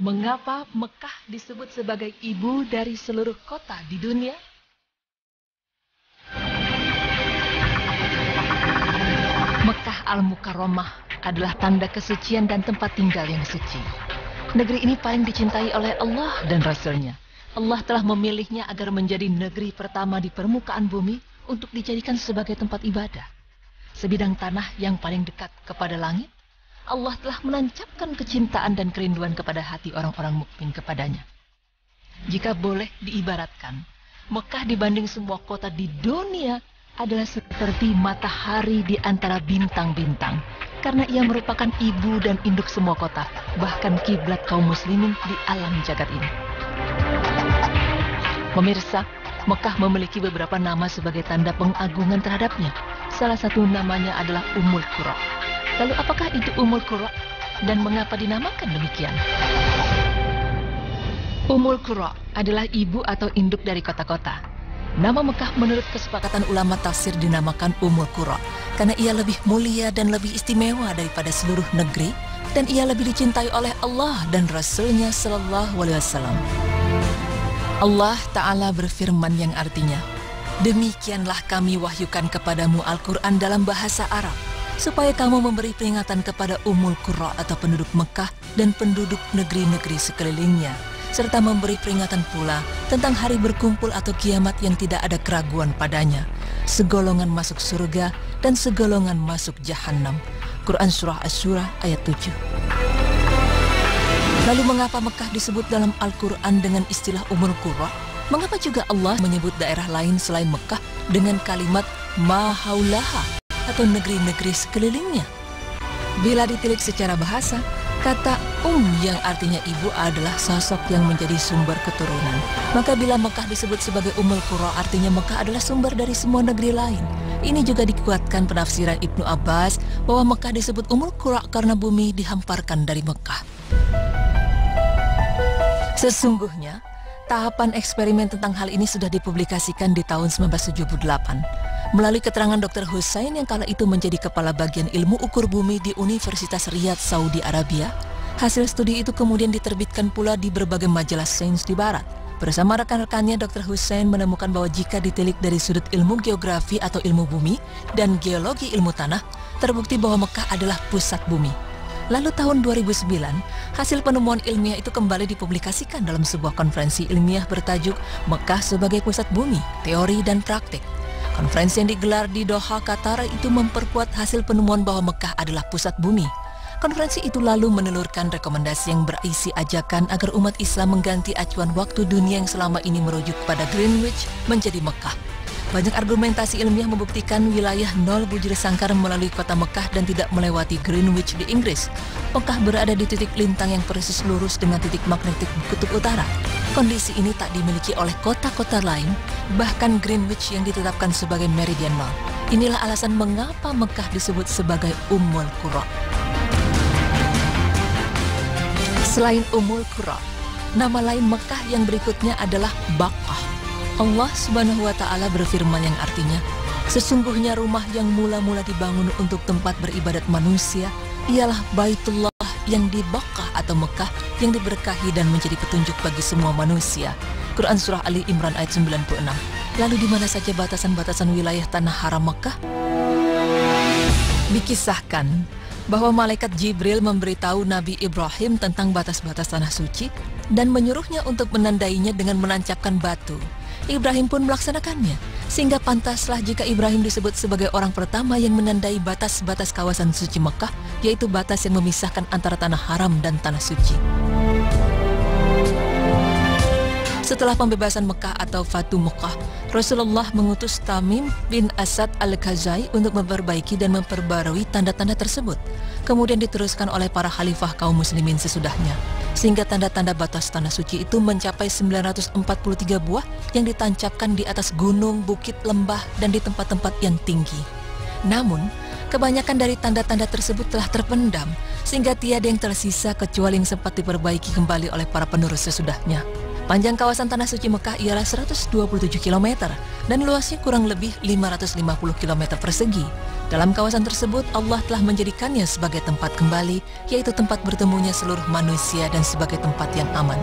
Mengapa Mekah disebut sebagai ibu dari seluruh kota di dunia? Mekah Al-Mukarramah adalah tanda kesucian dan tempat tinggal yang suci. Negeri ini paling dicintai oleh Allah dan Rasul-Nya. Allah telah memilihnya agar menjadi negeri pertama di permukaan bumi untuk dijadikan sebagai tempat ibadah. Sebidang tanah yang paling dekat kepada langit, Allah telah menancapkan kecintaan dan kerinduan kepada hati orang-orang mukmin kepadanya. Jika boleh diibaratkan, Mekah dibanding semua kota di dunia adalah seperti matahari di antara bintang-bintang, karena ia merupakan ibu dan induk semua kota, bahkan kiblat kaum muslimin di alam jagat ini. Pemirsa, Mekah memiliki beberapa nama sebagai tanda pengagungan terhadapnya. Salah satu namanya adalah Ummul Qura. Lalu apakah itu Ummul Qura dan mengapa dinamakan demikian? Ummul Qura adalah ibu atau induk dari kota-kota. Nama Mekah menurut kesepakatan ulama tafsir dinamakan Ummul Qura karena ia lebih mulia dan lebih istimewa daripada seluruh negeri, dan ia lebih dicintai oleh Allah dan Rasul-Nya Shallallahu Alaihi Wasallam. Allah Ta'ala berfirman yang artinya, "Demikianlah kami wahyukan kepadamu Al-Quran dalam bahasa Arab, supaya kamu memberi peringatan kepada Ummul Qura atau penduduk Mekah dan penduduk negeri-negeri sekelilingnya, serta memberi peringatan pula tentang hari berkumpul atau kiamat yang tidak ada keraguan padanya. Segolongan masuk surga dan segolongan masuk jahanam." Quran Surah Asy-Syura ayat 7. Lalu mengapa Mekah disebut dalam Al-Quran dengan istilah Ummul Qura? Mengapa juga Allah menyebut daerah lain selain Mekah dengan kalimat ma haulaha atau negeri-negeri sekelilingnya? Bila ditilik secara bahasa, kata yang artinya ibu adalah sosok yang menjadi sumber keturunan. Maka bila Mekah disebut sebagai Ummul Qura, artinya Mekah adalah sumber dari semua negeri lain. Ini juga dikuatkan penafsiran Ibnu Abbas bahwa Mekah disebut Ummul Qura karena bumi dihamparkan dari Mekah. Sesungguhnya, tahapan eksperimen tentang hal ini sudah dipublikasikan di tahun 1978. Melalui keterangan Dr. Hussein yang kala itu menjadi kepala bagian ilmu ukur bumi di Universitas Riyadh, Saudi Arabia, hasil studi itu kemudian diterbitkan pula di berbagai majalah sains di barat. Bersama rekan-rekannya, Dr. Hussein menemukan bahwa jika ditilik dari sudut ilmu geografi atau ilmu bumi dan geologi ilmu tanah, terbukti bahwa Mekah adalah pusat bumi. Lalu tahun 2009, hasil penemuan ilmiah itu kembali dipublikasikan dalam sebuah konferensi ilmiah bertajuk Mekah sebagai Pusat Bumi, Teori dan Praktik. Konferensi yang digelar di Doha, Qatar itu memperkuat hasil penemuan bahwa Mekah adalah pusat bumi. Konferensi itu lalu menelurkan rekomendasi yang berisi ajakan agar umat Islam mengganti acuan waktu dunia yang selama ini merujuk pada Greenwich menjadi Mekah. Banyak argumentasi ilmiah membuktikan wilayah nol bujur sangkar melalui kota Mekah dan tidak melewati Greenwich di Inggris. Mekah berada di titik lintang yang persis lurus dengan titik magnetik kutub utara. Kondisi ini tak dimiliki oleh kota-kota lain, bahkan Greenwich yang ditetapkan sebagai meridian nol. Inilah alasan mengapa Mekah disebut sebagai Ummul Qura. Selain Ummul Qura, nama lain Mekah yang berikutnya adalah Baqqah. Allah Subhanahu wa Ta'ala berfirman yang artinya, "Sesungguhnya rumah yang mula-mula dibangun untuk tempat beribadat manusia ialah Baitullah yang di Baqqah atau Mekah yang diberkahi dan menjadi petunjuk bagi semua manusia." Quran Surah Ali Imran ayat 96. Lalu di mana saja batasan-batasan wilayah tanah haram Mekah? Dikisahkan bahwa malaikat Jibril memberitahu Nabi Ibrahim tentang batas-batas tanah suci dan menyuruhnya untuk menandainya dengan menancapkan batu. Ibrahim pun melaksanakannya, sehingga pantaslah jika Ibrahim disebut sebagai orang pertama yang menandai batas-batas kawasan suci Mekah, yaitu batas yang memisahkan antara tanah haram dan tanah suci. Setelah pembebasan Mekah atau Fatu Mekah, Rasulullah mengutus Tamim bin Asad al-Khazai untuk memperbaiki dan memperbarui tanda-tanda tersebut. Kemudian diteruskan oleh para khalifah kaum muslimin sesudahnya, sehingga tanda-tanda batas tanah suci itu mencapai 943 buah yang ditancapkan di atas gunung, bukit, lembah, dan di tempat-tempat yang tinggi. Namun, kebanyakan dari tanda-tanda tersebut telah terpendam, sehingga tiada yang tersisa kecuali yang sempat diperbaiki kembali oleh para penerus sesudahnya. Panjang kawasan Tanah Suci Mekah ialah 127 km dan luasnya kurang lebih 550 km persegi. Dalam kawasan tersebut, Allah telah menjadikannya sebagai tempat kembali, yaitu tempat bertemunya seluruh manusia dan sebagai tempat yang aman.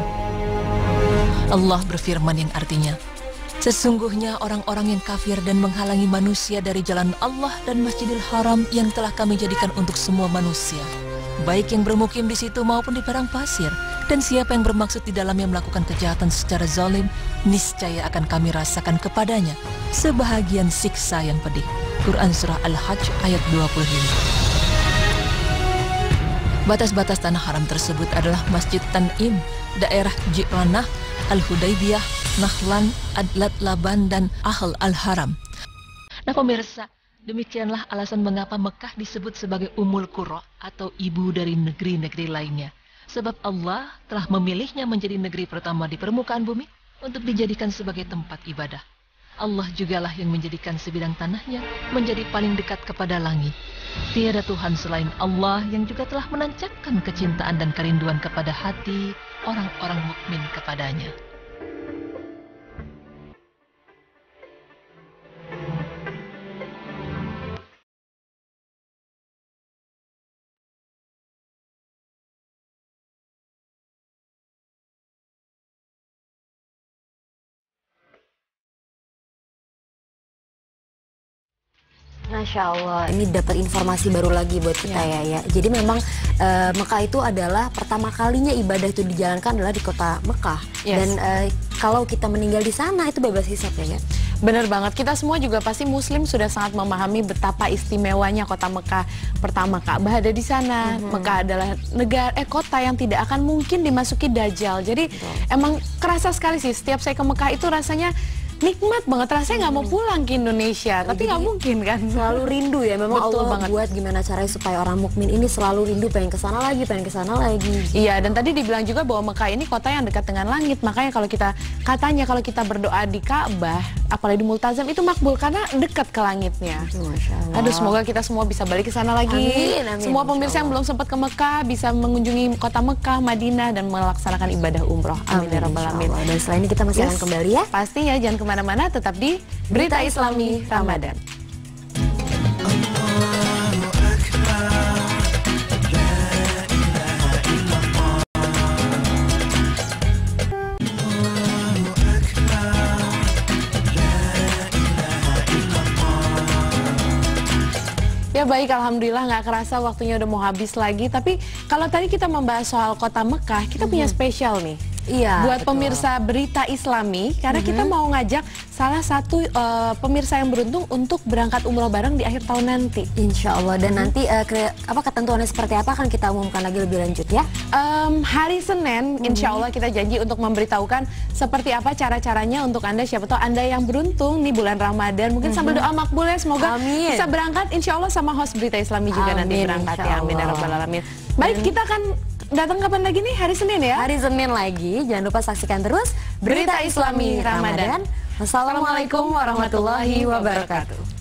Allah berfirman yang artinya, sesungguhnya orang-orang yang kafir dan menghalangi manusia dari jalan Allah dan Masjidil Haram yang telah kami jadikan untuk semua manusia, baik yang bermukim di situ maupun di padang pasir, dan siapa yang bermaksud di dalamnya melakukan kejahatan secara zalim, niscaya akan kami rasakan kepadanya sebahagian siksa yang pedih. Quran Surah Al-Hajj ayat 25. Batas-batas tanah haram tersebut adalah Masjid Tan'im, daerah Ji'ranah, Al-Hudaybiyah, Nakhlan, Adlat Laban, dan Ahl Al-Haram. Nah pemirsa, demikianlah alasan mengapa Mekah disebut sebagai Ummul Qura atau ibu dari negeri-negeri lainnya. Sebab Allah telah memilihnya menjadi negeri pertama di permukaan bumi untuk dijadikan sebagai tempat ibadah. Allah jugalah yang menjadikan sebidang tanahnya menjadi paling dekat kepada langit. Tiada Tuhan selain Allah yang juga telah menancapkan kecintaan dan kerinduan kepada hati orang-orang mukmin kepadanya. Masya Allah, ini dapat informasi baru lagi buat kita ya. Jadi memang Mekah itu adalah pertama kalinya ibadah itu dijalankan adalah di kota Mekah. Dan kalau kita meninggal di sana itu bebas hisab ya. Bener banget, kita semua juga pasti muslim sudah sangat memahami betapa istimewanya kota Mekah. Pertama, Ka'bah ada di sana. Mekah adalah kota yang tidak akan mungkin dimasuki Dajjal. Jadi emang kerasa sekali sih, setiap saya ke Mekah itu rasanya nikmat banget, rasanya nggak mau pulang ke Indonesia, tapi nggak mungkin kan, selalu rindu ya. Memang betul Allah banget. Buat gimana caranya supaya orang mukmin ini selalu rindu, pengen kesana lagi, pengen kesana lagi. Iya, dan tadi dibilang juga bahwa Mekah ini kota yang dekat dengan langit, makanya kalau kita berdoa di Ka'bah, apalagi di Multazam itu makbul karena dekat ke langitnya. Masya Allah. Aduh, semoga kita semua bisa balik ke sana lagi. Amin, amin, semua pemirsa yang belum sempat ke Mekah bisa mengunjungi kota Mekah, Madinah, dan melaksanakan ibadah umroh. Amin ya rabbal alamin. Dan setelah ini kita masih akan kembali ya. Pastinya jangan kemana-mana, tetap di Berita Islami Ramadan. Ya baik, alhamdulillah nggak kerasa waktunya udah mau habis lagi. Tapi kalau tadi kita membahas soal kota Mekah, kita punya spesial nih. Iya, buat pemirsa Berita Islami, karena kita mau ngajak salah satu pemirsa yang beruntung untuk berangkat umroh bareng di akhir tahun nanti. Insya Allah. Dan nanti ketentuannya seperti apa akan kita umumkan lagi lebih lanjut ya. Hari Senin, insya Allah kita janji untuk memberitahukan seperti apa cara-caranya untuk Anda. Siapa tahu Anda yang beruntung nih bulan Ramadan, mungkin sambil doa makbul ya, semoga bisa berangkat. Insya Allah sama host Berita Islami juga nanti berangkat ya. Amin ya rabbal alamin. Baik, kita akan datang kapan lagi nih? Hari Senin ya? Hari Senin lagi. Jangan lupa saksikan terus Berita Islami Ramadan. Wassalamualaikum warahmatullahi wabarakatuh.